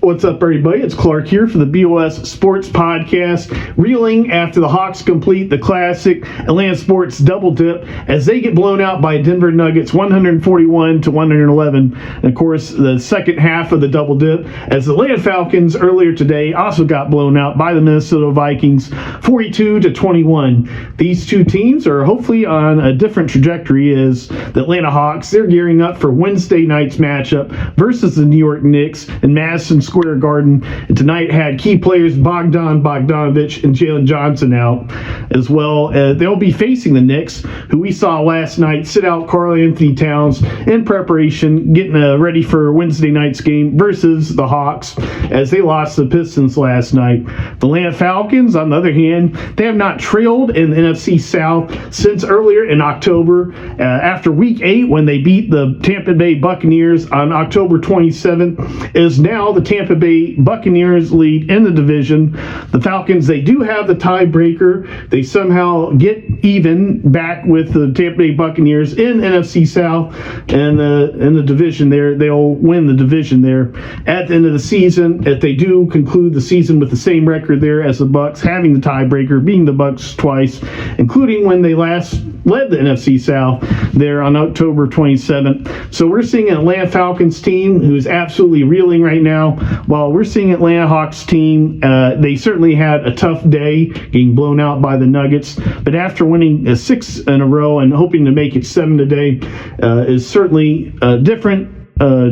What's up, everybody? It's Clark here for the BOS Sports Podcast, reeling after the Hawks complete the classic Atlanta Sports double dip as they get blown out by Denver Nuggets 141-111. And of course, the second half of the double dip as the Atlanta Falcons earlier today also got blown out by the Minnesota Vikings 42-21. These two teams are hopefully on a different trajectory as the Atlanta Hawks, they're gearing up for Wednesday night's matchup versus the New York Knicks in Madison Square Garden. And tonight had key players Bogdanovich and Jalen Johnson out as well. They'll be facing the Knicks, who we saw last night sit out Karl Anthony Towns in preparation, getting ready for Wednesday night's game versus the Hawks as they lost the Pistons last night. The Atlanta Falcons, on the other hand, they have not trailed in the NFC South since earlier in October after Week 8 when they beat the Tampa Bay Buccaneers on October 27th. Is now the Tampa Bay Buccaneers lead in the division. The Falcons, they do have the tiebreaker. They somehow get even back with the Tampa Bay Buccaneers in NFC South and in the division there. They'll win the division there at the end of the season if they do conclude the season with the same record there as the Bucs, having the tiebreaker, being the Bucs twice, including when they last led the NFC South there on October 27th. So we're seeing an Atlanta Falcons team who's absolutely reeling right now, while we're seeing Atlanta Hawks team, they certainly had a tough day getting blown out by the Nuggets, but after winning 6 in a row and hoping to make it 7 today is certainly a different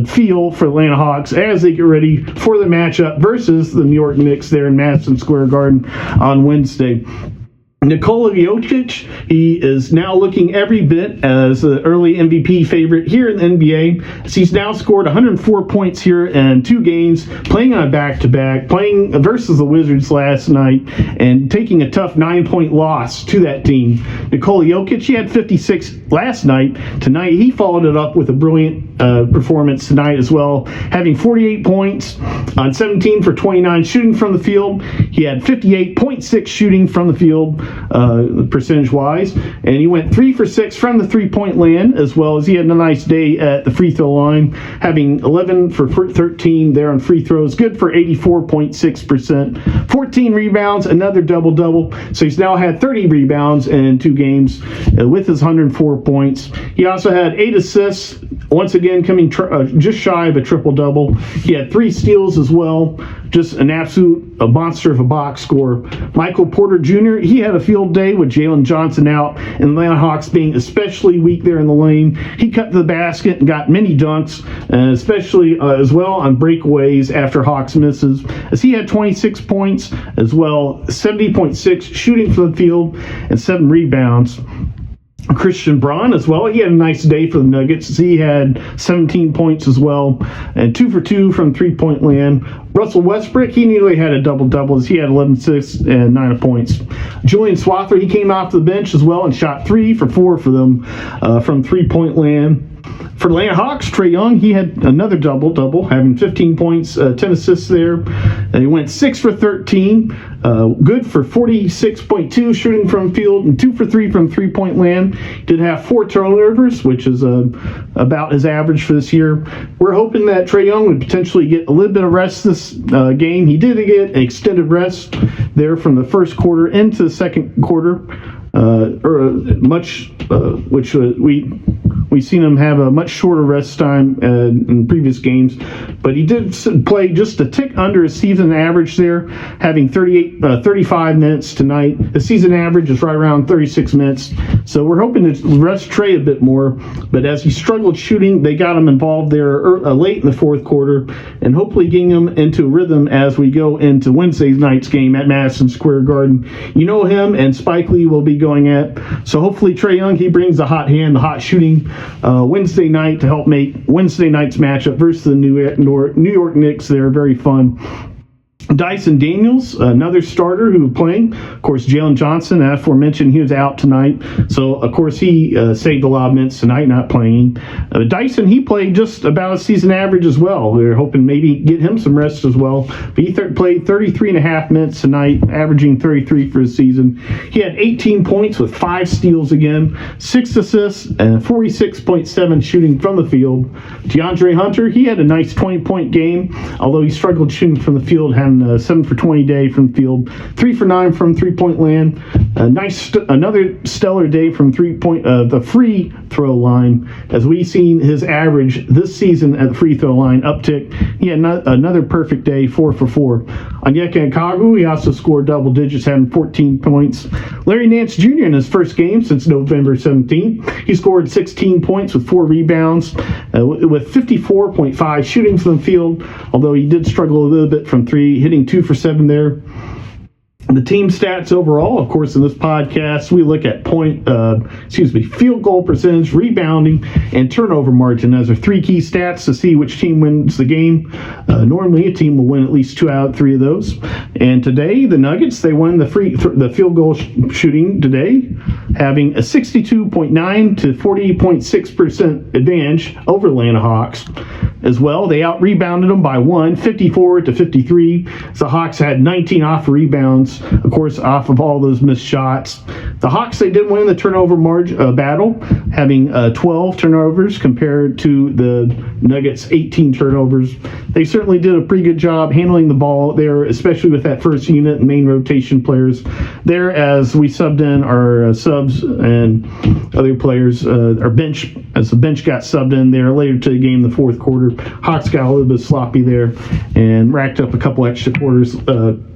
feel for Atlanta Hawks as they get ready for the matchup versus the New York Knicks there in Madison Square Garden on Wednesday. Nikola Jokic, he is now looking every bit as the early MVP favorite here in the NBA. So he's now scored 104 points here in 2 games, playing on a back-to-back, playing versus the Wizards last night, and taking a tough 9-point loss to that team. Nikola Jokic, he had 56 last night. Tonight, he followed it up with a brilliant performance tonight as well, having 48 points on 17 for 29 shooting from the field. He had 58.6 shooting from the field, percentage-wise, and he went 3 for 6 from the three-point land, as well as he had a nice day at the free throw line, having 11 for 13 there on free throws, good for 84.6%, 14 rebounds, another double-double, so he's now had 30 rebounds in 2 games with his 104 points. He also had 8 assists, once again coming just shy of a triple-double. He had 3 steals as well, just an absolute monster of a box score. Michael Porter Jr., he had a field day with Jalen Johnson out, and Atlanta Hawks being especially weak there in the lane. He cut to the basket and got many dunks, especially as well on breakaways after Hawks misses, as he had 26 points as well, 70.6 shooting from the field, and 7 rebounds. Christian Braun as well, he had a nice day for the Nuggets. He had 17 points as well, and 2 for 2 from three-point land. Russell Westbrook, he nearly had a double-double as he had 11 assists and 9 points. Julian Swather, he came off the bench as well and shot 3 for 4 for them from three-point land. For the Atlanta Hawks, Trae Young, he had another double-double, having 15 points, 10 assists there. And he went 6 for 13, good for 46.2 shooting from field and 2 for 3 from three-point land. He did have 4 turnovers, which is about his average for this year. We're hoping that Trae Young would potentially get a little bit of rest this game. He did get an extended rest there from the first quarter into the second quarter, which we've seen him have a much shorter rest time in previous games, but he did play just a tick under his season average there, having 35 minutes tonight. The season average is right around 36 minutes, so we're hoping to rest Trae a bit more, but as he struggled shooting, they got him involved there late in the fourth quarter, and hopefully getting him into rhythm as we go into Wednesday night's game at Madison Square Garden. You know him and Spike Lee will be going at, so hopefully Trae Young, he brings the hot hand, the hot shooting Wednesday night to help make Wednesday night's matchup versus the New York Knicks there very fun. Dyson Daniels, another starter who was playing. Of course, Jalen Johnson, as aforementioned, he was out tonight. So, of course, he saved a lot of minutes tonight, not playing. Dyson, he played just about a season average as well. We were hoping maybe get him some rest as well. But he played 33 and a half minutes tonight, averaging 33 for his season. He had 18 points with 5 steals again, 6 assists, and 46.7 shooting from the field. DeAndre Hunter, he had a nice 20-point game, although he struggled shooting from the field, having 7 for 20 day from the field, 3 for 9 from three-point land. Another stellar day from the free throw line, as we've seen his average this season at the free throw line uptick. He had another perfect day, 4 for 4. Onyeka Okongwu, he also scored double digits, having 14 points. Larry Nance Jr. in his first game since November 17th, he scored 16 points with 4 rebounds, with 54.5 shooting from the field, although he did struggle a little bit from 3, hitting 2 for 7 there. The team stats overall, of course, in this podcast, we look at field goal percentage, rebounding, and turnover margin as our 3 key stats to see which team wins the game. Normally, a team will win at least 2 out of 3 of those. And today, the Nuggets, they won the field goal shooting today, having a 62.9 to 40.6% advantage over the Atlanta Hawks. As well, they out-rebounded them by 1, 54 to 53. So the Hawks had 19 off rebounds, of course, off of all those missed shots. The Hawks, they did win the turnover battle, having 12 turnovers compared to the Nuggets' 18 turnovers. They certainly did a pretty good job handling the ball there, especially with that first unit, main rotation players there, as we subbed in our subs and other players, our bench, as the bench got subbed in there later to the game, the fourth quarter. Hawks got a little bit sloppy there and racked up a couple extra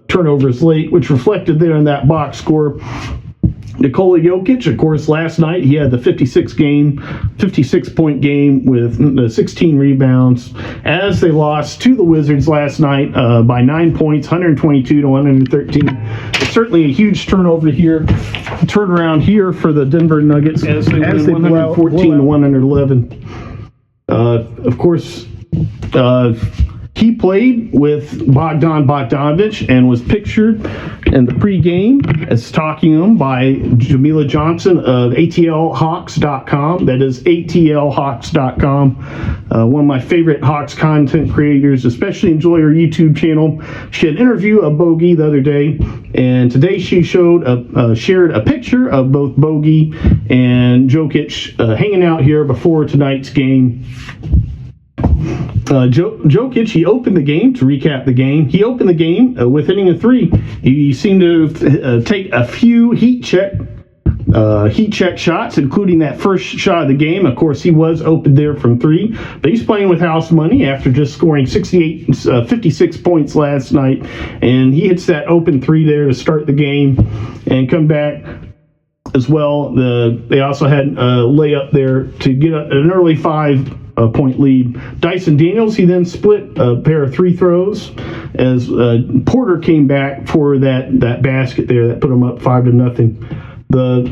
turnovers late, which reflected there in that box score. Nikola Jokic, of course, last night he had the 56-point game with 16 rebounds as they lost to the Wizards last night by 9 points, 122 to 113. It's certainly a huge turnaround here for the Denver Nuggets as they win 114 to 111. Of course, he played with Bogdan Bogdanović and was pictured in the pregame as talking to him by Jamila Johnson of ATLHawks.com. That is ATLHawks.com. One of my favorite Hawks content creators, especially enjoy her YouTube channel. She had an interview of Bogey the other day, and today she shared a picture of both Bogey and Jokic hanging out here before tonight's game. Jokic, he opened the game, to recap the game, he opened the game with hitting a 3. He seemed to take a few heat check shots, including that first shot of the game. Of course, he was open there from 3, but he's playing with house money after just scoring 56 points last night, and he hits that open 3 there to start the game and come back. As well, they also had a layup there to get an early 5-point lead. Dyson Daniels, he then split a pair of 3 throws as Porter came back for that basket there that put them up 5-0. The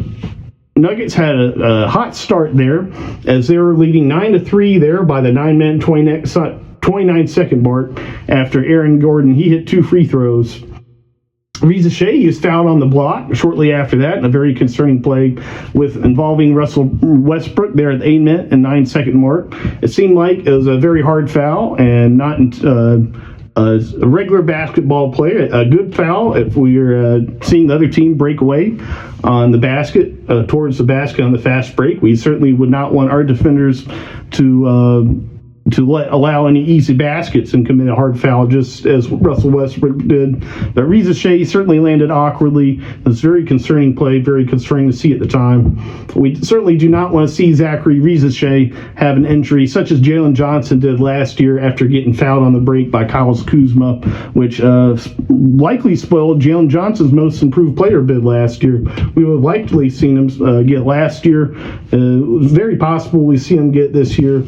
Nuggets had a hot start there as they were leading 9-3 there by the 9-minute 29-second mark after Aaron Gordon, he hit 2 free throws. Reza Shea, he was fouled on the block shortly after that in a very concerning play involving Russell Westbrook there at the 8-minute and 9-second mark. It seemed like it was a very hard foul and not a regular basketball play, a good foul if we are seeing the other team break away on the basket, towards the basket on the fast break. We certainly would not want our defenders to allow any easy baskets and commit a hard foul, just as Russell Westbrook did. But Reza Shea certainly landed awkwardly. It's a very concerning play, very concerning to see at the time. We certainly do not want to see Zachary Reza Shea have an injury such as Jalen Johnson did last year after getting fouled on the break by Kyle Kuzma, which likely spoiled Jalen Johnson's most improved player bid last year. We would have likely seen him get last year. It was very possible we see him get this year.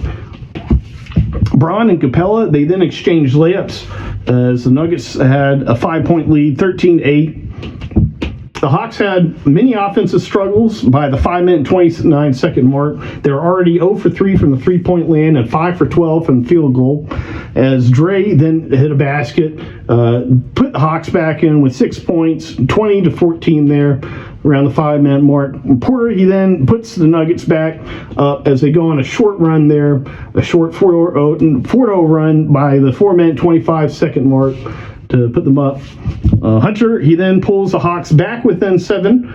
Braun and Capella, they then exchanged layups as the Nuggets had a 5-point lead, 13-8. The Hawks had many offensive struggles by the 5-minute and 29-second mark. They were already 0 for 3 from the three-point land and 5 for 12 from the field goal. As Dre then hit a basket, put the Hawks back in with 6 points, 20-14 there around the 5-minute mark. Porter, he then puts the Nuggets back up as they go on a short run there, a short 4-0 run by the 4-minute, 25-second mark to put them up. Hunter, he then pulls the Hawks back within 7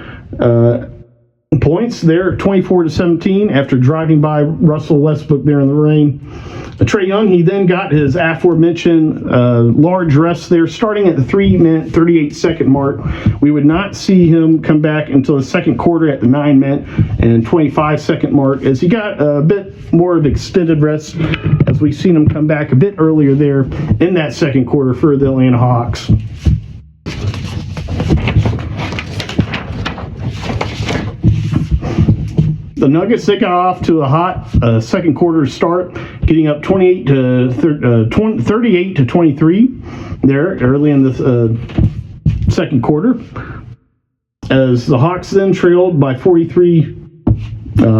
points there, 24-17, after driving by Russell Westbrook there in the rain. Trae Young, he then got his aforementioned large rest there, starting at the 3-minute, 38-second mark. We would not see him come back until the second quarter at the 9-minute and 25-second mark, as he got a bit more of extended rest, as we've seen him come back a bit earlier there in that second quarter for the Atlanta Hawks. The Nuggets, they got off to a hot second quarter start, getting up 38-23 there early in the second quarter, as the Hawks then trailed by 43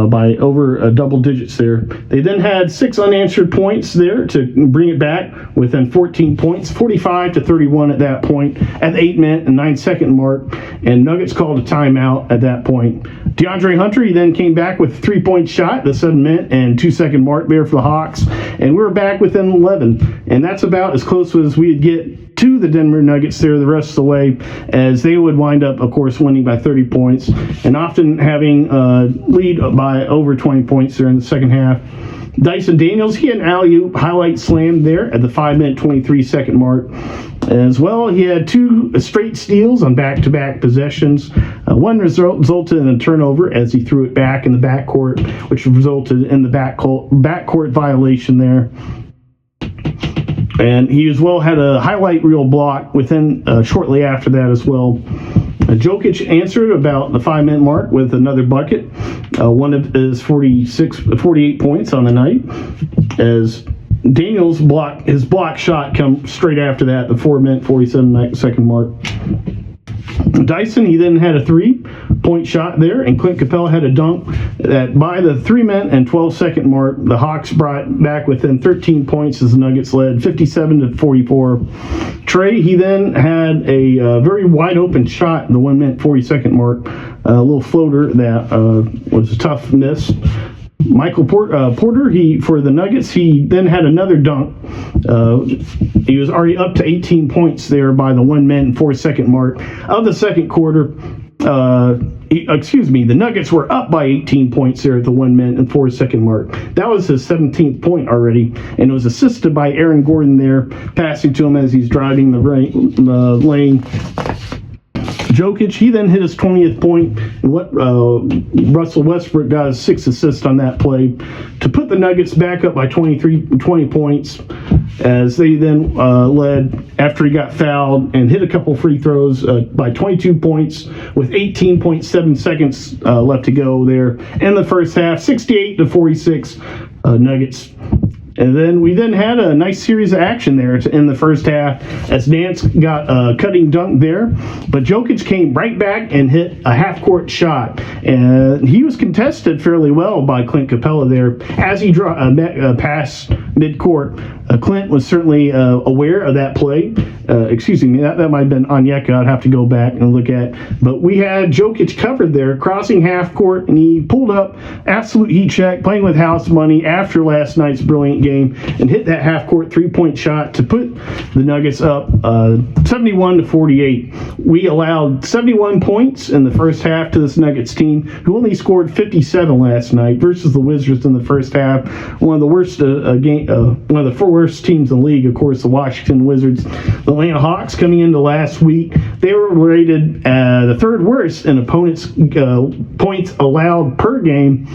by over double digits there. They then had 6 unanswered points there to bring it back within 14 points, 45-31 at that point, at the 8-minute and 9-second mark, and Nuggets called a timeout at that point. DeAndre Hunter, he then came back with a 3-point shot at the 7-minute and 2-second mark there for the Hawks, and we were back within 11, and that's about as close as we'd get to the Denver Nuggets there the rest of the way, as they would wind up, of course, winning by 30 points and often having lead by over 20 points there in the second half. Dyson Daniels, he had an alley-oop highlight slam there at the 5-minute, 23-second mark. As well, he had 2 straight steals on back-to-back possessions. One resulted in a turnover as he threw it back in the backcourt, which resulted in the backcourt violation there. And he as well had a highlight reel block within shortly after that as well. Jokic answered about the 5-minute mark with another bucket, one of his 48 points on the night, as Daniels' block shot come straight after that, the 4-minute, 47-second mark. Dyson, he then had a 3-point shot there, and Clint Capella had a dunk that by the 3-minute and 12-second mark, the Hawks brought back within 13 points as the Nuggets led 57-44. Trae, he then had a very wide open shot in the 1-minute, 40-second mark, a little floater that was a tough miss. Michael Porter, for the Nuggets, he then had another dunk. He was already up to 18 points there by the 1-minute and 4-second mark of the second quarter. The Nuggets were up by 18 points there at the 1-minute and 4-second mark. That was his 17th point already, and it was assisted by Aaron Gordon there, passing to him as he's driving the lane. Jokic, he then hit his 20th point, and Russell Westbrook got his 6th assist on that play to put the Nuggets back up by 20 points, as they then led after he got fouled and hit a couple free throws by 22 points with 18.7 seconds left to go there in the first half, 68-46 Nuggets. And then we had a nice series of action there in the first half, as Nance got a cutting dunk there, but Jokic came right back and hit a half-court shot, and he was contested fairly well by Clint Capella there as he passed midcourt. Clint was certainly aware of that play. That might have been Onyeka. I'd have to go back and look at. But we had Jokic covered there, crossing half court, and he pulled up absolute heat check, playing with house money after last night's brilliant game, and hit that half court 3-point shot to put the Nuggets up 71-48. We allowed 71 points in the first half to this Nuggets team, who only scored 57 last night versus the Wizards in the first half. One of the worst one of the 4 worst teams in the league, of course, the Washington Wizards. The Atlanta Hawks, coming into last week, they were rated the 3rd worst in opponents' points allowed per game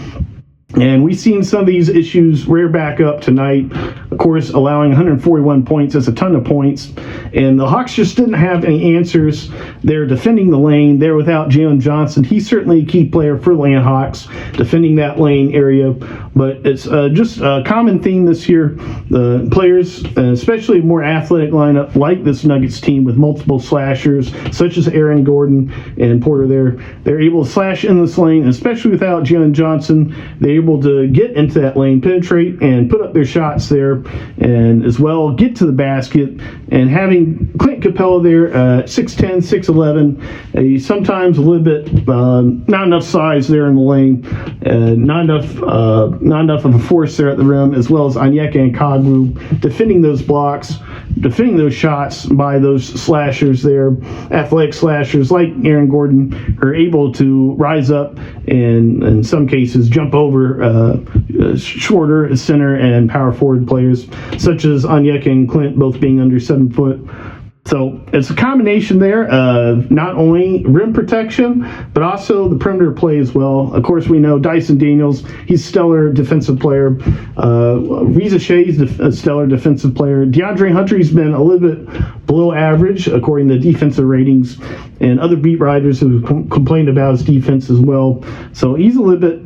And we've seen some of these issues rear back up tonight. Of course, allowing 141 points is a ton of points. And the Hawks just didn't have any answers. They're defending the lane. They're without Jalen Johnson. He's certainly a key player for the Atlanta Hawks, defending that lane area. But it's just a common theme this year. The players, especially a more athletic lineup like this Nuggets team with multiple slashers, such as Aaron Gordon and Porter there, they're able to slash in this lane, especially without Jalen Johnson. They're able to get into that lane, penetrate, and put up their shots there, and as well get to the basket. And having Clint Capella there, 6'10", 6'11", sometimes a little bit not enough size there in the lane, not enough of a force there at the rim, as well as Onyeka and Koglu defending those blocks, defending those shots by those slashers there, athletic slashers like Aaron Gordon, are able to rise up and in some cases jump over shorter center and power forward players, such as Onyeka and Clint, both being under 7 foot. So it's a combination there of not only rim protection, but also the perimeter play as well. Of course, we know Dyson Daniels, he's a stellar defensive player. Reza Shea's a stellar defensive player. DeAndre Hunter's been a little bit below average, according to defensive ratings, and other beat writers have complained about his defense as well. So he's a little bit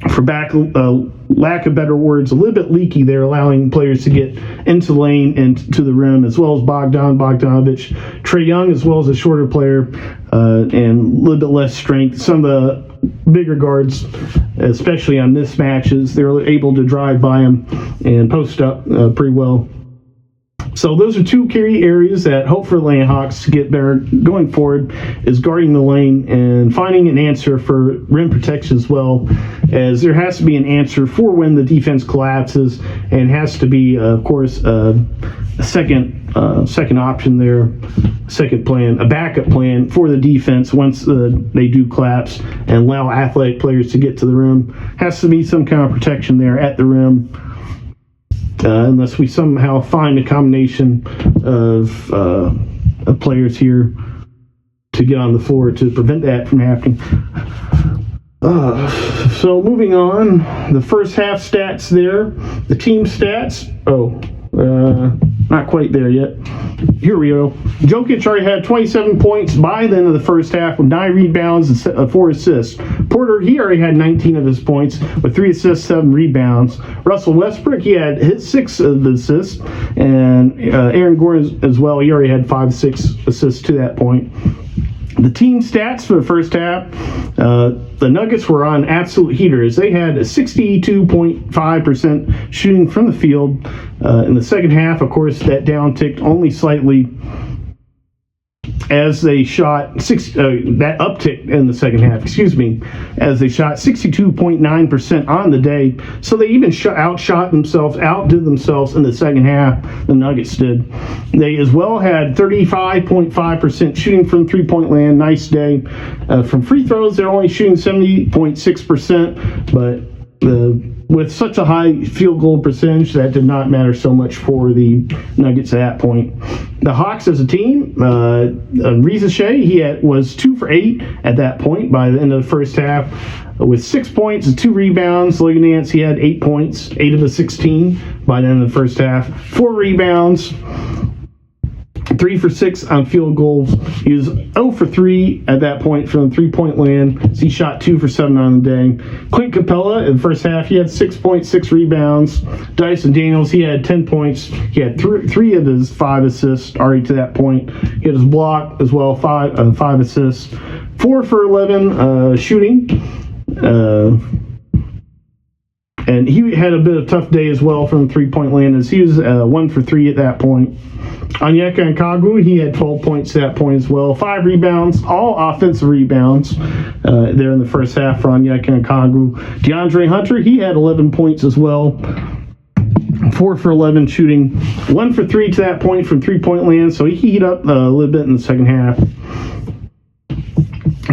for lack of better words, a little bit leaky there, allowing players to get into the lane and to the rim, as well as Bogdanovich, Trae Young, as well as a shorter player, and a little bit less strength. Some of the bigger guards, especially on mismatches, they're able to drive by him and post up pretty well. So those are two key areas that hope for the Atlanta Hawks to get better going forward, is guarding the lane and finding an answer for rim protection, as well as there has to be an answer for when the defense collapses, and has to be, of course, a second option there, second plan, a backup plan for the defense once they do collapse, and allow athletic players to get to the rim. Has to be some kind of protection there at the rim. Unless we somehow find a combination of players here to get on the floor to prevent that from happening. So moving on, the first half stats there, the team stats. Not quite there yet. Here we go. Jokic already had 27 points by the end of the first half with 9 rebounds and 4 assists. Porter, he already had 19 of his points with 3 assists, 7 rebounds. Russell Westbrook, he had hit 6 of the assists. And Aaron Gordon as well, he already had 5-6 assists to that point. The team stats for the first half, the Nuggets were on absolute heaters. They had a 62.5% shooting from the field. In the second half, of course, that downticked only slightly as they shot that uptick in the second half, as they shot 62.9% on the day. So they even outdid themselves in the second half, the Nuggets did. They as well had 35.5% shooting from three-point land. Nice day. From free throws, they're only shooting 70.6%, but with such a high field goal percentage, that did not matter so much for the Nuggets at that point. The Hawks as a team, Reza Shea, he was 2 for 8 at that point by the end of the first half, with 6 points and 2 rebounds. Logan Nance, he had 8 points, 8 of the 16 by the end of the first half, 4 rebounds. 3 for 6 on field goals. He was 0 for 3 at that point from the three-point land. So he shot 2 for 7 on the day. Clint Capella in the first half, he had 6 points, 6 rebounds. Dyson Daniels, he had 10 points. He had 3 of his 5 assists already to that point. He had his block as well, 5 assists. 4 for 11 shooting. And he had a bit of a tough day as well from the three-point land, as he was 1 for 3 at that point. Onyeka and Koglu, he had 12 points at that point as well. 5 rebounds, all offensive rebounds there in the first half for Onyeka and Koglu. DeAndre Hunter, he had 11 points as well. 4 for 11 shooting. 1 for 3 to that point from three-point land, so he heated up a little bit in the second half.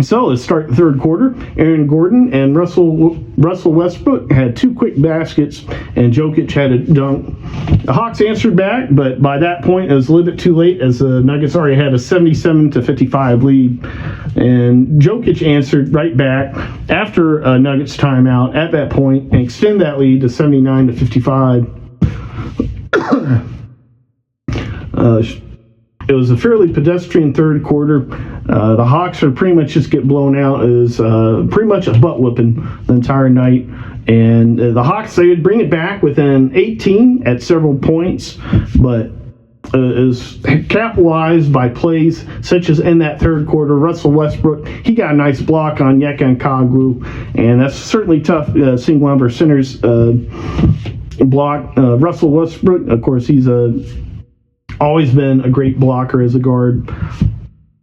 So let's start the third quarter. Aaron Gordon and Russell Westbrook had 2 quick baskets, and Jokic had a dunk. The Hawks answered back, but by that point it was a little bit too late, as the Nuggets already had a 77-55 lead. And Jokic answered right back after a Nuggets timeout at that point and extend that lead to 79-55. It was a fairly pedestrian third quarter. The Hawks are pretty much just get blown out. It was pretty much a butt whipping the entire night. And the Hawks, they would bring it back within 18 at several points, but is capitalized by plays such as in that third quarter. Russell Westbrook, he got a nice block on Yeka Nkagwu, and that's certainly tough seeing one of our centers block. Russell Westbrook, of course, he's always been a great blocker as a guard.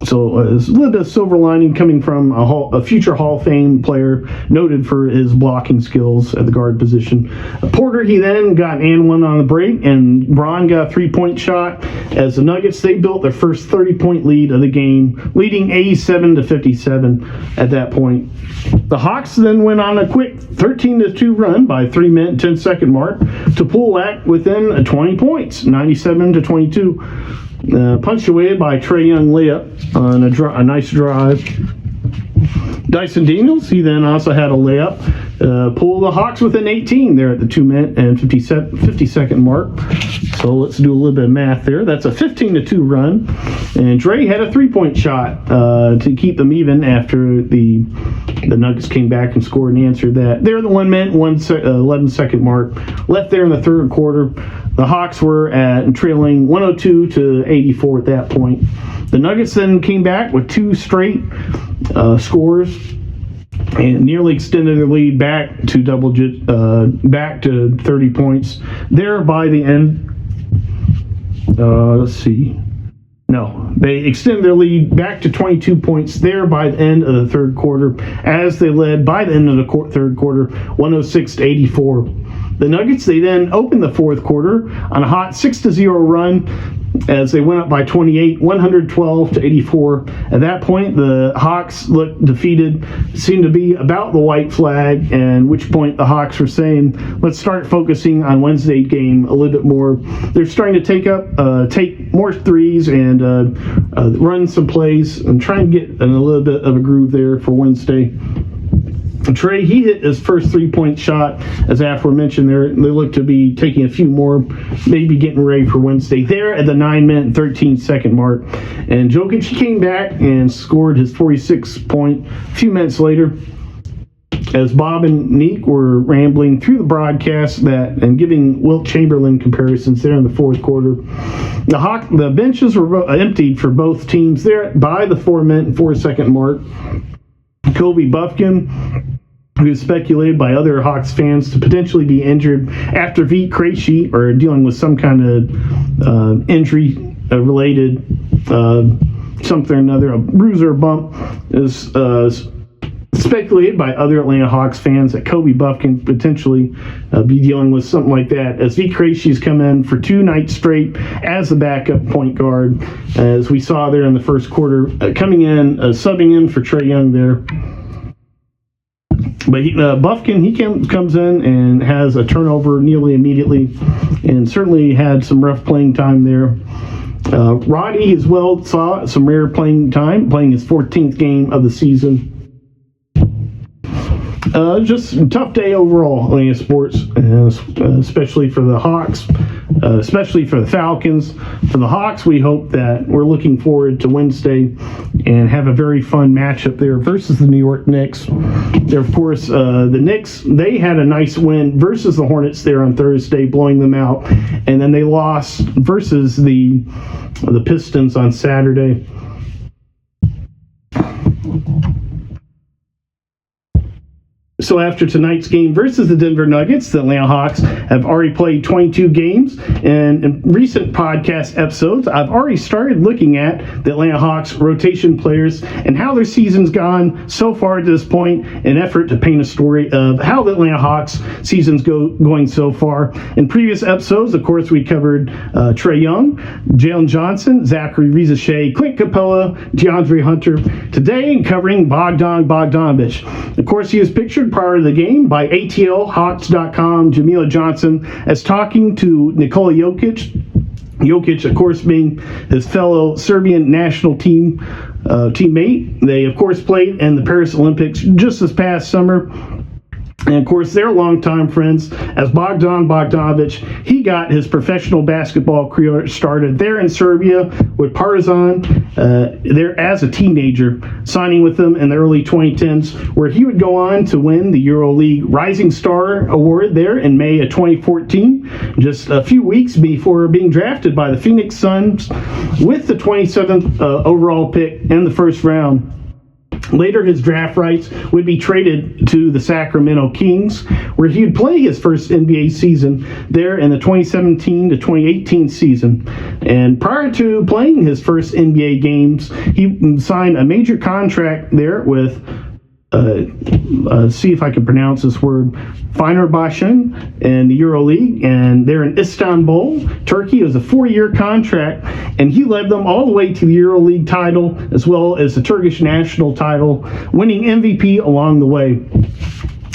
So it's a little bit of silver lining coming from a future Hall of Fame player noted for his blocking skills at the guard position. Porter, he then got an and one on the break, and Braun got a 3-point shot as the Nuggets, they built their first 30-point lead of the game, leading 87-57 at that point. The Hawks then went on a quick 13-2 run by 3-minute, 10-second mark to pull back within 20 points, 97-22. Punctuated by Trae Young layup on a nice drive. Dyson Daniels, he then also had a layup. Pulled the Hawks within 18 there at the 2-minute and 50-second mark. So let's do a little bit of math there. That's a 15-2 run. And Dre had a 3-point shot to keep them even after the Nuggets came back and scored and answered that. There, the 1-minute, 11-second mark. Left there in the third quarter. The Hawks were trailing 102-84 at that point. The Nuggets then came back with 2 straight scores and nearly extended their lead back to back to 30 points. There by the end, they extended their lead back to 22 points there by the end of the third quarter, as they led by the end of the third quarter, 106-84. The Nuggets, they then opened the fourth quarter on a hot 6-0 run as they went up by 28, 112-84. At that point, the Hawks looked defeated, seemed to be about the white flag, and which point the Hawks were saying, let's start focusing on Wednesday's game a little bit more. They're starting to take more threes and run some plays and try and get in a little bit of a groove there for Wednesday. Trey, he hit his first 3-point shot, as aforementioned. They look to be taking a few more, maybe getting ready for Wednesday. There at the 9-minute, 13-second mark. And Jokic, he came back and scored his 46-point a few minutes later, as Bob and Neek were rambling through the broadcast and giving Wilt Chamberlain comparisons there in the fourth quarter. The benches were emptied for both teams there by the 4-minute and 4-second mark. Kobe Buffkin, who's speculated by other Hawks fans to potentially be injured after Vit Krejci or dealing with some kind of injury-related something or another, a bruise or a bump, is speculated by other Atlanta Hawks fans that Kobe Buffkin potentially be dealing with something like that, as Vit Krejci's come in for 2 nights straight as a backup point guard, as we saw there in the first quarter, coming in, subbing in for Trae Young there. But Buffkin, he comes in and has a turnover nearly immediately, and certainly had some rough playing time there. Roddy as well saw some rare playing time, playing his 14th game of the season. Just a tough day overall in sports, especially for the Hawks, especially for the Falcons. For the Hawks, we hope that we're looking forward to Wednesday and have a very fun matchup there versus the New York Knicks. There, of course, the Knicks, they had a nice win versus the Hornets there on Thursday, blowing them out, and then they lost versus the Pistons on Saturday. So So after tonight's game versus the Denver Nuggets, the Atlanta Hawks have already played 22 games. And in recent podcast episodes, I've already started looking at the Atlanta Hawks rotation players and how their season's gone so far to this point, in an effort to paint a story of how the Atlanta Hawks season's going so far. In previous episodes, of course, we covered Trae Young, Jalen Johnson, Zachary Rizachet, Clint Capella, DeAndre Hunter. Today, covering Bogdan Bogdanovic. Of course, he was pictured prior to the game by ATLHawks.com, Jamila Johnson, as talking to Nikola Jokic. Jokic, of course, being his fellow Serbian national team teammate. They, of course, played in the Paris Olympics just this past summer. And, of course, they're longtime friends. As Bogdan Bogdanovic, he got his professional basketball career started there in Serbia with Partizan there as a teenager, signing with them in the early 2010s, where he would go on to win the EuroLeague Rising Star Award there in May of 2014, just a few weeks before being drafted by the Phoenix Suns with the 27th overall pick in the first round. Later, his draft rights would be traded to the Sacramento Kings, where he would play his first NBA season there in the 2017 to 2018 season. And prior to playing his first NBA games, he signed a major contract there with see if I can pronounce this word, Fenerbahce in the EuroLeague, and they're in Istanbul, Turkey. It was a 4-year contract, and he led them all the way to the EuroLeague title, as well as the Turkish national title, winning MVP along the way.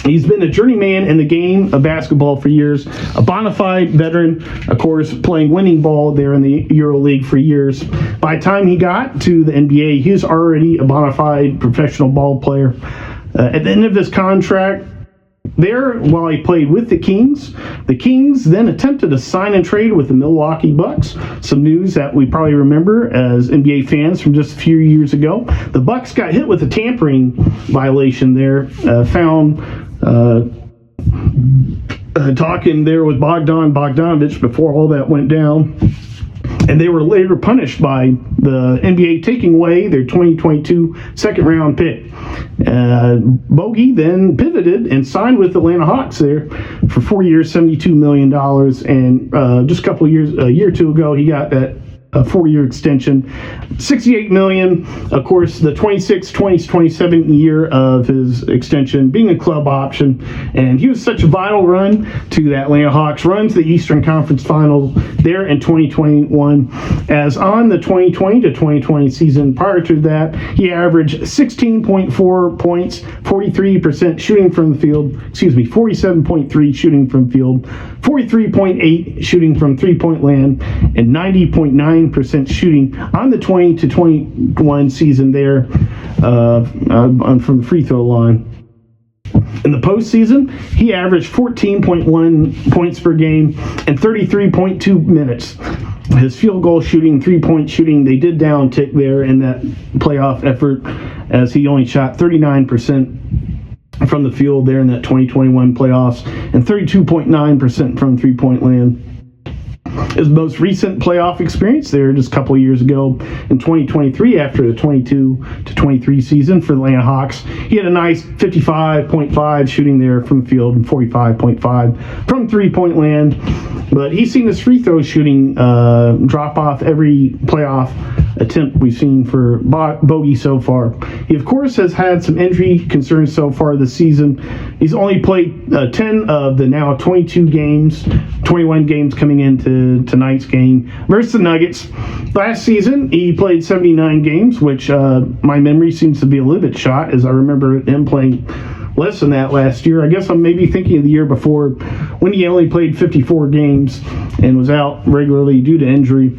He's been a journeyman in the game of basketball for years, a bona fide veteran, of course, playing winning ball there in the EuroLeague for years. By the time he got to the NBA, he was already a bona fide professional ball player. At the end of his contract there, while he played with the Kings then attempted to sign and trade with the Milwaukee Bucks. Some news that we probably remember as NBA fans from just a few years ago. The Bucks got hit with a tampering violation there, found talking there with Bogdan Bogdanovic before all that went down. And they were later punished by the NBA taking away their 2022 second-round pick. Bogey then pivoted and signed with the Atlanta Hawks there for 4 years, $72 million. And just a year or two ago, he got that a 4-year extension, $68 million. Of course, the 27 year of his extension being a club option, and he was such a vital run to the Atlanta Hawks run to the Eastern Conference Finals there in 2021. As on the 2020 to 2020 season, prior to that, he averaged 16.4 points, 43% shooting from the field. 47.3 shooting from field, 43.8 shooting from three-point land, and 90.9% shooting on the 20 to 21 season there from the free throw line. In the postseason, he averaged 14.1 points per game and 33.2 minutes. His field goal shooting, three-point shooting, they did downtick there in that playoff effort, as he only shot 39% from the field there in that 2021 playoffs and 32.9% from three-point land. His most recent playoff experience there just a couple of years ago in 2023, after the 22 to 23 season for the Atlanta Hawks, he had a nice 55.5 shooting there from the field and 45.5 from three-point land. But he's seen his free throw shooting drop off every playoff attempt we've seen for Bogey so far. He, of course, has had some injury concerns so far this season. He's only played 10 of the now 21 games coming into tonight's game versus the Nuggets. Last season, he played 79 games, which my memory seems to be a little bit shot, as I remember him playing less than that last year. I guess I'm maybe thinking of the year before, when he only played 54 games and was out regularly due to injury.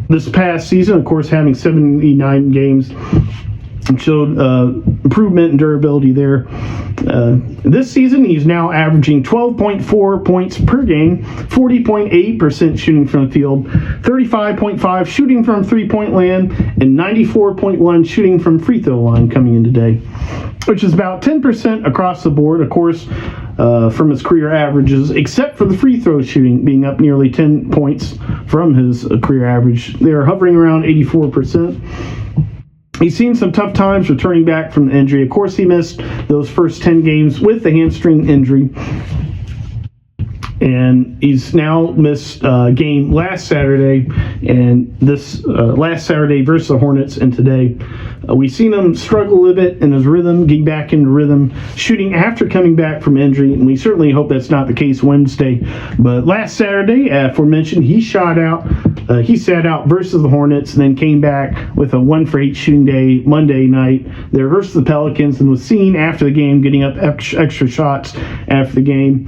This past season, of course, having 79 games, showed improvement in durability there. This season, he's now averaging 12.4 points per game, 40.8% shooting from the field, 35.5 shooting from three-point land, and 94.1 shooting from free throw line coming in today, which is about 10% across the board, of course, from his career averages, except for the free throw shooting being up nearly 10 points from his career average. They're hovering around 84%. He's seen some tough times returning back from the injury. Of course, he missed those first 10 games with the hamstring injury. And he's now missed a game last Saturday and this last Saturday versus the Hornets and today. We've seen him struggle a little bit in his rhythm, getting back into rhythm, shooting after coming back from injury, and we certainly hope that's not the case Wednesday. But last Saturday, aforementioned, he sat out versus the Hornets and then came back with a 1-for-8 shooting day Monday night there versus the Pelicans and was seen after the game getting up extra shots after the game.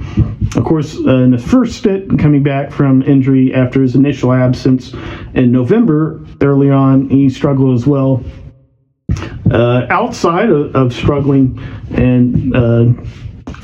Of course, in the first stint coming back from injury after his initial absence in November, early on, he struggled as well. Outside of struggling and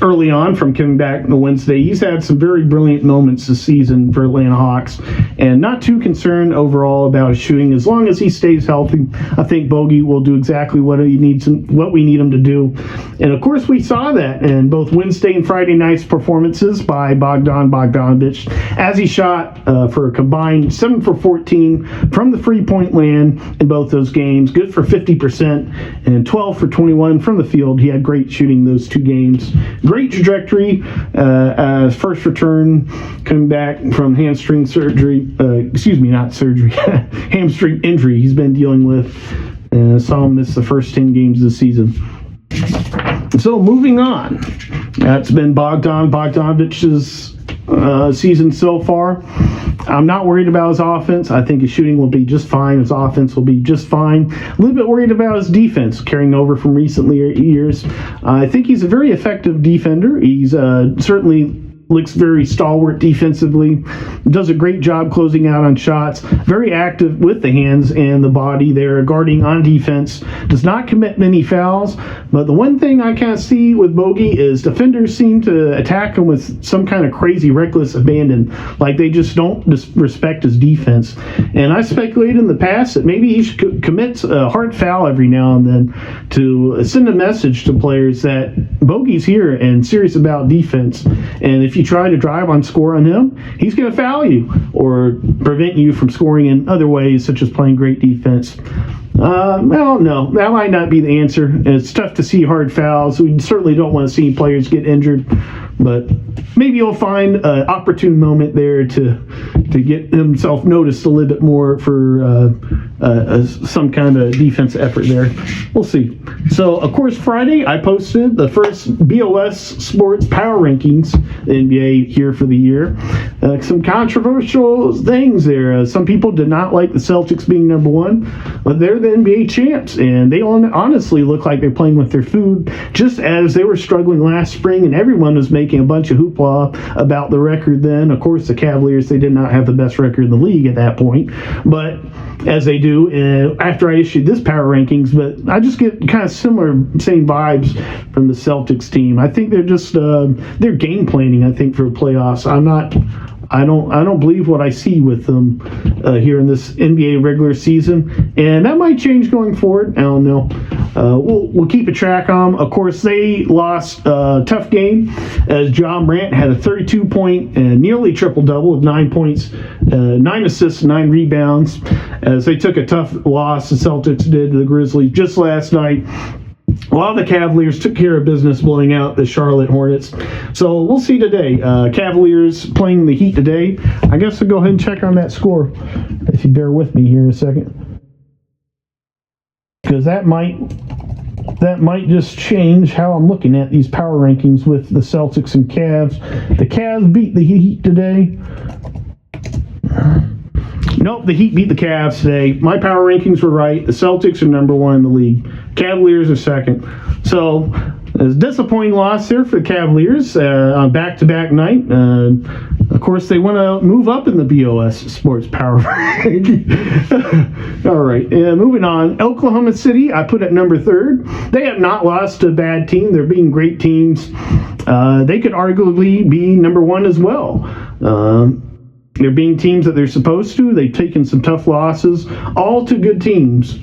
early on from coming back on Wednesday, he's had some very brilliant moments this season for Atlanta Hawks, and not too concerned overall about his shooting. As long as he stays healthy, I think Bogey will do exactly what we need him to do. And of course, we saw that in both Wednesday and Friday night's performances by Bogdanovic, as he shot for a combined 7 for 14 from the free-point land in both those games, good for 50%, and 12 for 21 from the field. He had great shooting those two games. Great trajectory as first return coming back from hamstring injury he's been dealing with. Saw him miss the first 10 games this season. So moving on, that's been Bogdanovic's season so far. I'm not worried about his offense. I think his shooting will be just fine. His offense will be just fine. A little bit worried about his defense carrying over from recent years. I think he's a very effective defender. He's certainly looks very stalwart defensively, does a great job closing out on shots, very active with the hands and the body there, guarding on defense, does not commit many fouls. But the one thing I kind of see with Bogey is defenders seem to attack him with some kind of crazy reckless abandon, like they just don't respect his defense. And I speculated in the past that maybe he should commit a hard foul every now and then to send a message to players that Bogey's here and serious about defense, and if you try to drive on score on him, he's going to foul you or prevent you from scoring in other ways, such as playing great defense. Well, no, that might not be the answer. It's tough to see hard fouls. We certainly don't want to see players get injured, but maybe he'll find an opportune moment there to get himself noticed a little bit more for some kind of defense effort there. We'll see. So, of course, Friday I posted the first BOS Sports Power Rankings, the NBA here for the year. Some controversial things there. Some people did not like the Celtics being number one, but they're the NBA champs, and they honestly look like they're playing with their food, just as they were struggling last spring, and everyone was making a bunch of hoopla about the record then. Of course, the Cavaliers, they did not have the best record in the league at that point, but as they do after I issued this power rankings, but I just get kind of same vibes from the Celtics team. I think they're just they're game planning, I think, for playoffs. I don't believe what I see with them here in this NBA regular season, and that might change going forward. I don't know. We'll keep a track on them. Of course, they lost a tough game as Ja Morant had a 32-point and nearly triple-double with 9 points, 9 assists, 9 rebounds, as they took a tough loss. The Celtics did to the Grizzlies just last night, while the Cavaliers took care of business blowing out the Charlotte Hornets. So we'll see today. Cavaliers playing the Heat today. I guess I'll go ahead and check on that score, if you bear with me here in a second, because that might just change how I'm looking at these power rankings with the Celtics and Cavs. The Cavs beat the Heat today. Nope, the Heat beat the Cavs today. My power rankings were right. The Celtics are number one in the league. Cavaliers are second. So, a disappointing loss there for the Cavaliers on back-to-back night. Of course, they want to move up in the BOS Sports Power Ranking. All right, moving on. Oklahoma City, I put at number 3rd. They have not lost to a bad team. They're being great teams. They could arguably be number 1 as well. They're being teams that they're supposed to. They've taken some tough losses, all to good teams.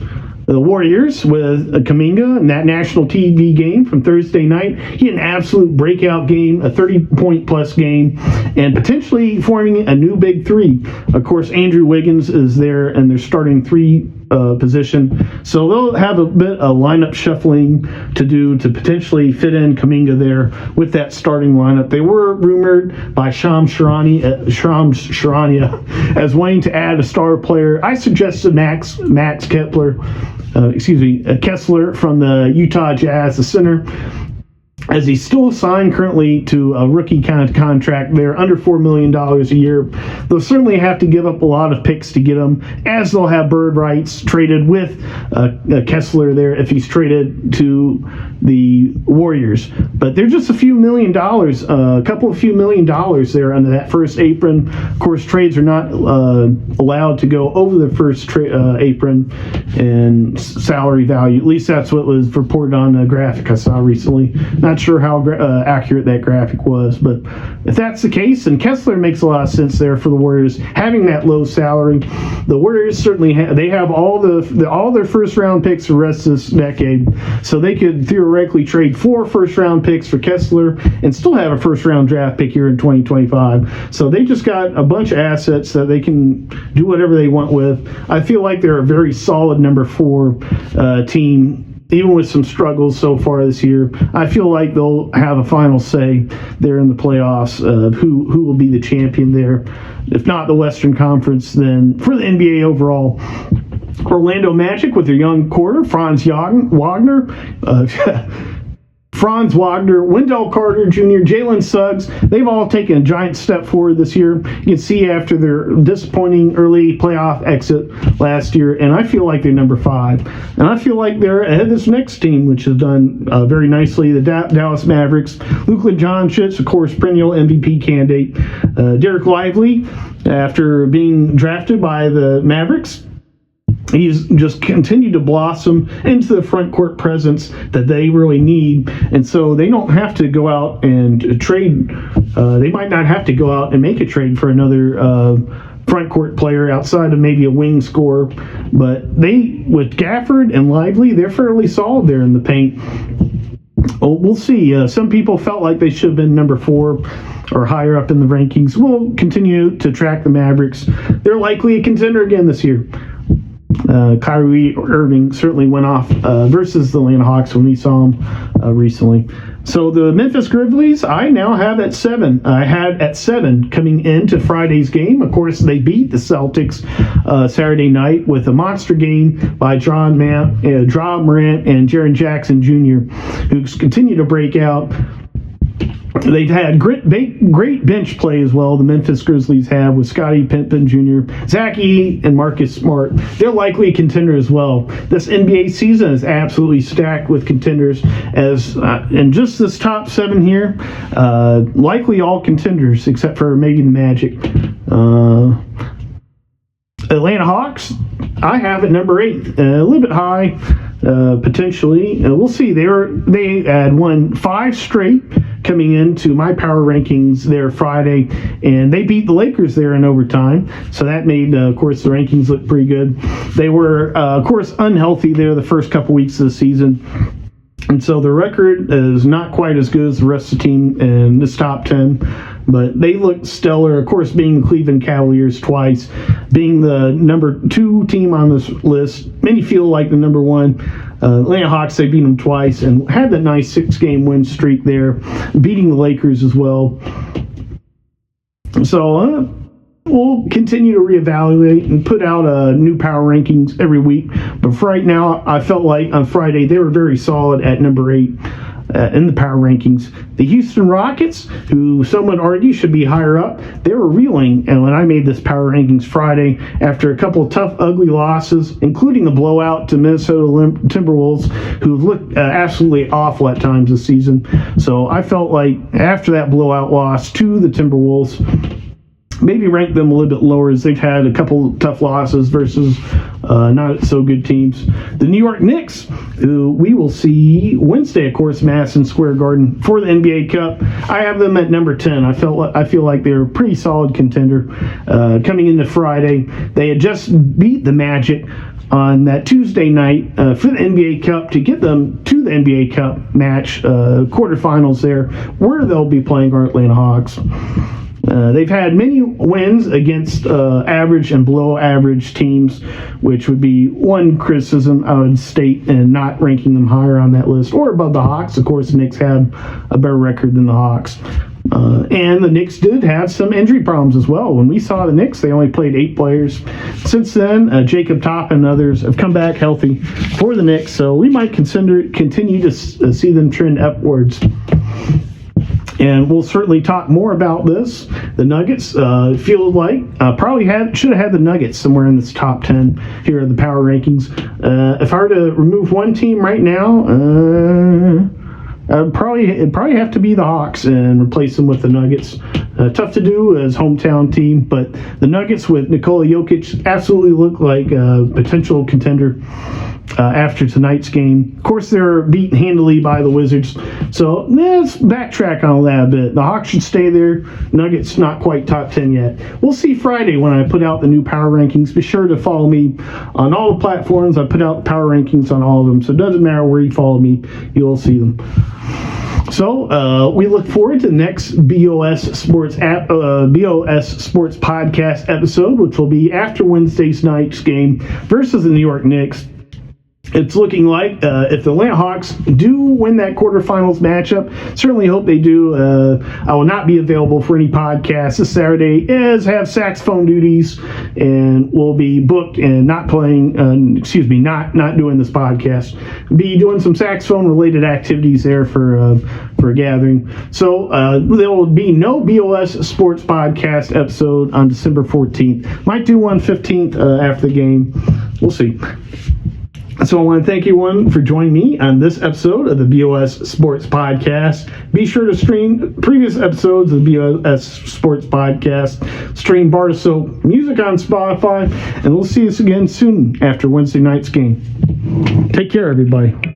The Warriors with Kuminga in that national TV game from Thursday night. He had an absolute breakout game, a 30-point-plus game, and potentially forming a new big three. Of course, Andrew Wiggins is there, and they're starting 3 position. So they'll have a bit of lineup shuffling to do to potentially fit in Kuminga there with that starting lineup. They were rumored by Shams Charania as wanting to add a star player. I suggested Max Kessler from the Utah Jazz, the center, as he's still signed currently to a rookie kind of contract there, under $4 million a year. They'll certainly have to give up a lot of picks to get him, as they'll have bird rights traded with Kessler there if he's traded to the Warriors. But they're just a few $1 million, a couple of few $1 million there under that first apron. Of course, trades are not allowed to go over the first apron and salary value. At least that's what was reported on a graphic I saw recently. Not sure how accurate that graphic was, but if that's the case, then Kessler makes a lot of sense there for the Warriors, having that low salary. The Warriors certainly have all their first round picks for the rest of this decade, so they could theoretically trade 4 first round picks for Kessler and still have a first round draft pick here in 2025. So they just got a bunch of assets that they can do whatever they want with. I feel like they're a very solid number 4 team. Even with some struggles so far this year, I feel like they'll have a final say there in the playoffs of who will be the champion there. If not the Western Conference, then for the NBA overall, Orlando Magic with their young core, Franz Wagner, Wendell Carter Jr., Jalen Suggs, they've all taken a giant step forward this year. You can see after their disappointing early playoff exit last year, and I feel like they're number 5. And I feel like they're ahead of this next team, which has done very nicely, the Dallas Mavericks. Luka Doncic, of course, perennial MVP candidate. Derek Lively, after being drafted by the Mavericks, he's just continued to blossom into the front court presence that they really need. And so they don't have to go out and trade. They might not have to go out and make a trade for another front court player outside of maybe a wing scorer. But with Gafford and Lively, they're fairly solid there in the paint. Oh, we'll see. Some people felt like they should have been number 4 or higher up in the rankings. We'll continue to track the Mavericks. They're likely a contender again this year. Kyrie Irving certainly went off versus the Atlanta Hawks when we saw him recently. So the Memphis Grizzlies, I now have at 7. I had at 7 coming into Friday's game. Of course, they beat the Celtics Saturday night with a monster game by Ja Morant and Jaren Jackson Jr., who continue to break out. They've had great bench play as well, the Memphis Grizzlies have, with Scottie Pippen Jr., Zach Edey, and Marcus Smart. They're likely a contender as well. This NBA season is absolutely stacked with contenders, and just this top 7 here, likely all contenders except for maybe the Magic. Atlanta Hawks, I have at number 8, a little bit high, potentially. We'll see. They had won 5 straight coming into my power rankings there Friday, and they beat the Lakers there in overtime. So that made, of course, the rankings look pretty good. They were, of course, unhealthy there the first couple weeks of the season. And so the record is not quite as good as the rest of the team in this top 10, but they looked stellar. Of course, being the Cleveland Cavaliers twice, being the number 2 team on this list, many feel like the number 1. Atlanta Hawks, they beat them twice and had that nice 6-game win streak there, beating the Lakers as well. So we'll continue to reevaluate and put out new power rankings every week. But for right now, I felt like on Friday they were very solid at number 8 in the power rankings. The Houston Rockets, who some would argue should be higher up, they were reeling. And when I made this power rankings Friday, after a couple of tough, ugly losses, including a blowout to Minnesota Timberwolves, who looked absolutely awful at times this season. So I felt like after that blowout loss to the Timberwolves, maybe rank them a little bit lower, as they've had a couple tough losses versus not so good teams. The New York Knicks, who we will see Wednesday, of course, Madison Square Garden for the NBA Cup. I have them at number 10. I feel like they're a pretty solid contender coming into Friday. They had just beat the Magic on that Tuesday night for the NBA Cup to get them to the NBA Cup match quarterfinals there, where they'll be playing our Atlanta Hawks. They've had many wins against average and below average teams, which would be one criticism I would state in not ranking them higher on that list or above the Hawks. Of course, the Knicks have a better record than the Hawks. And the Knicks did have some injury problems as well. When we saw the Knicks, they only played 8 players. Since then, Jacob Topp and others have come back healthy for the Knicks, so we might continue to see them trend upwards. And we'll certainly talk more about this. The Nuggets feel like probably should have had the Nuggets somewhere in this top 10 here in the power rankings. If I were to remove one team right now, it'd probably have to be the Hawks and replace them with the Nuggets. Tough to do as hometown team, but the Nuggets with Nikola Jokic absolutely look like a potential contender after tonight's game. Of course, they're beaten handily by the Wizards, so let's backtrack on that a bit. The Hawks should stay there. Nuggets not quite top 10 yet. We'll see Friday when I put out the new power rankings. Be sure to follow me on all the platforms. I put out power rankings on all of them, so it doesn't matter where you follow me, you'll see them. So we look forward to the next BOS Sports Podcast episode, which will be after Wednesday night's game versus the New York Knicks. It's looking like if the Atlanta Hawks do win that quarterfinals matchup, certainly hope they do. I will not be available for any podcasts this Saturday, as I have saxophone duties and will be booked and not playing. Not doing this podcast. Be doing some saxophone related activities there for a gathering. So there will be no BOS Sports Podcast episode on December 14th. Might do one 15th after the game. We'll see. So I want to thank everyone for joining me on this episode of the BOS Sports Podcast. Be sure to stream previous episodes of the BOS Sports Podcast. Stream Bar to Soap music on Spotify. And we'll see us again soon after Wednesday night's game. Take care, everybody.